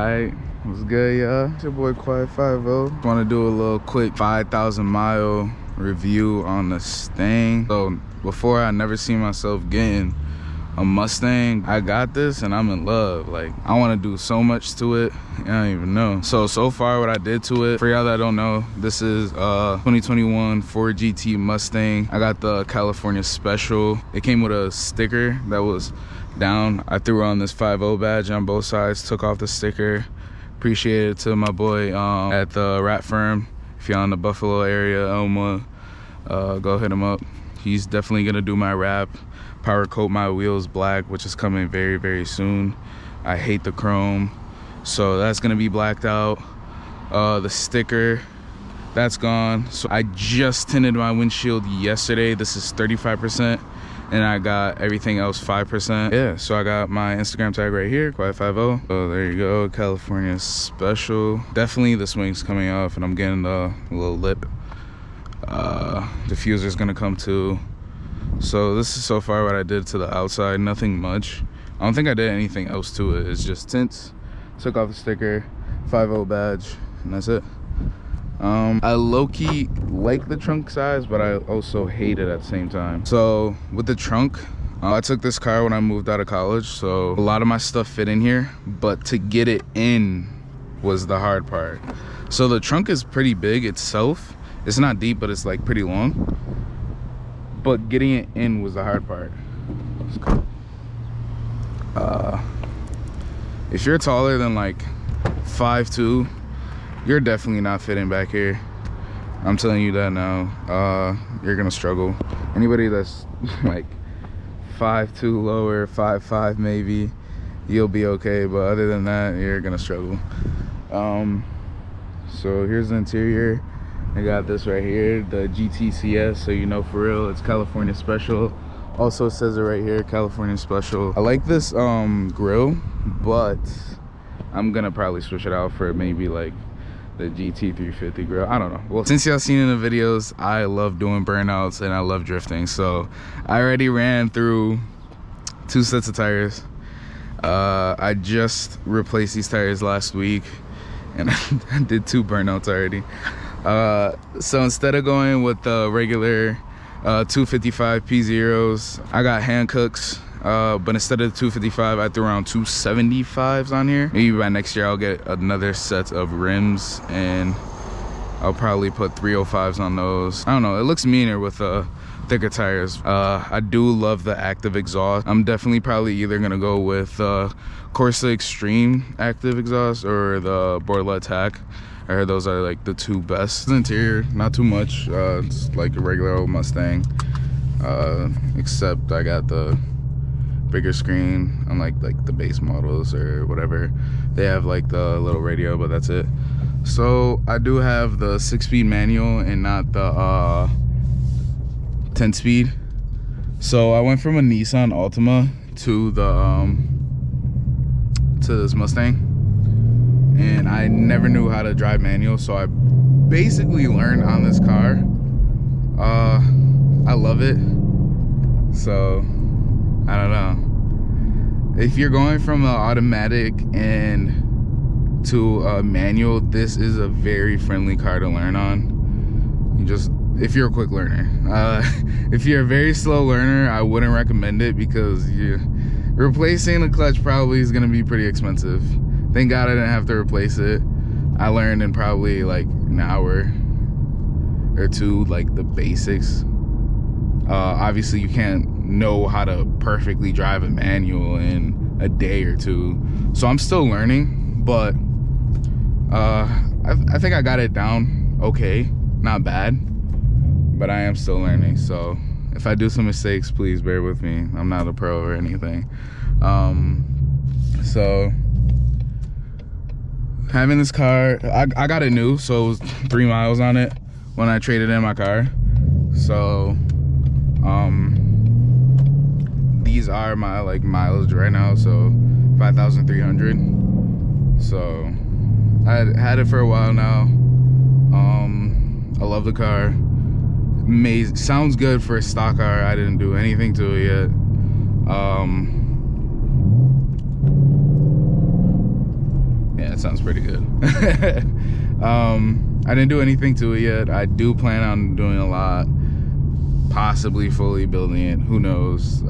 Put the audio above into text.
Alright, what's good, y'all? It's your boy Quiet 50. Want to do a little quick 5,000 mile review on the Mustang. So before, I never seen myself getting a Mustang. I got this and I'm in love. Like, I want to do so much to it, I don't even know. So far what I did to it, for y'all that don't know, this is 2021 Ford GT Mustang. I got the California Special. It came with a sticker that was down. I threw on this 50 badge on both sides, took off the sticker. Appreciate it to my boy at the Rat Firm. If you're in the Buffalo area, Elma, go hit him up. He's definitely gonna do my wrap, power coat my wheels black, which is coming very, very soon. I hate the chrome, so that's gonna be blacked out. The sticker, that's gone. So I just tinted my windshield yesterday. This is 35%. And I got everything else 5%. Yeah, so I got my Instagram tag right here, Quiet50. So there you go, California Special. Definitely the swing's coming off and I'm getting the little lip. Diffuser's gonna come too. So this is so far what I did to the outside, nothing much. I don't think I did anything else to it. It's just tints, took off the sticker, 50 badge, and that's it. I low-key like the trunk size, but I also hate it at the same time. So with the trunk, I took this car when I moved out of college, so a lot of my stuff fit in here, but to get it in was the hard part. So the trunk is pretty big itself. It's not deep, but it's like pretty long. But getting it in was the hard part. If you're taller than like 5'2", you're definitely not fitting back here. I'm telling you that now. You're gonna struggle. Anybody that's like 5'2" lower, 5'5" maybe, you'll be okay, but other than that, you're gonna struggle. So here's the interior. I got this right here, the GTCS, so you know for real it's California Special. Also says it right here, California Special. I like this grill, but I'm gonna probably switch it out for maybe like the GT350 grill. I don't know. Well, since y'all seen in the videos, I love doing burnouts and I love drifting. So I already ran through 2 sets of tires. I just replaced these tires last week and I did 2 burnouts already. So instead of going with the regular 255 P0s, I got Hancooks. But instead of the 255, I threw around 275s on here. Maybe by next year I'll get another set of rims and I'll probably put 305s on those. I don't know, it looks meaner with thicker tires. I do love the active exhaust. I'm definitely probably either gonna go with Corsa Extreme active exhaust or the Borla Attack. I heard those are like the 2 best. The interior, not too much. It's like a regular old Mustang, except I got the bigger screen, unlike like the base models or whatever. They have like the little radio, but that's it. So I do have the 6-speed manual and not the 10-speed. So I went from a Nissan Altima to the to this Mustang, and I never knew how to drive manual, so I basically learned on this car. I love it. So I don't know. If you're going from an automatic and to a manual, this is a very friendly car to learn on. You just, if you're a quick learner. If you're a very slow learner, I wouldn't recommend it because replacing the clutch probably is gonna be pretty expensive. Thank God I didn't have to replace it. I learned in probably like an hour or 2, like the basics. Obviously you can't know how to perfectly drive a manual in a day or 2, so I'm still learning, but I think I got it down okay, not bad, but I am still learning. So if I do some mistakes, please bear with me. I'm not a pro or anything. So having this car, I got it new, so it was 3 miles on it when I traded in my car. So these are my like mileage right now, so 5,300. So I had it for a while now. I love the car. Amazing. Sounds good for a stock car. I didn't do anything to it yet. That sounds pretty good. I didn't do anything to it yet. I do plan on doing a lot, possibly fully building it. Who knows?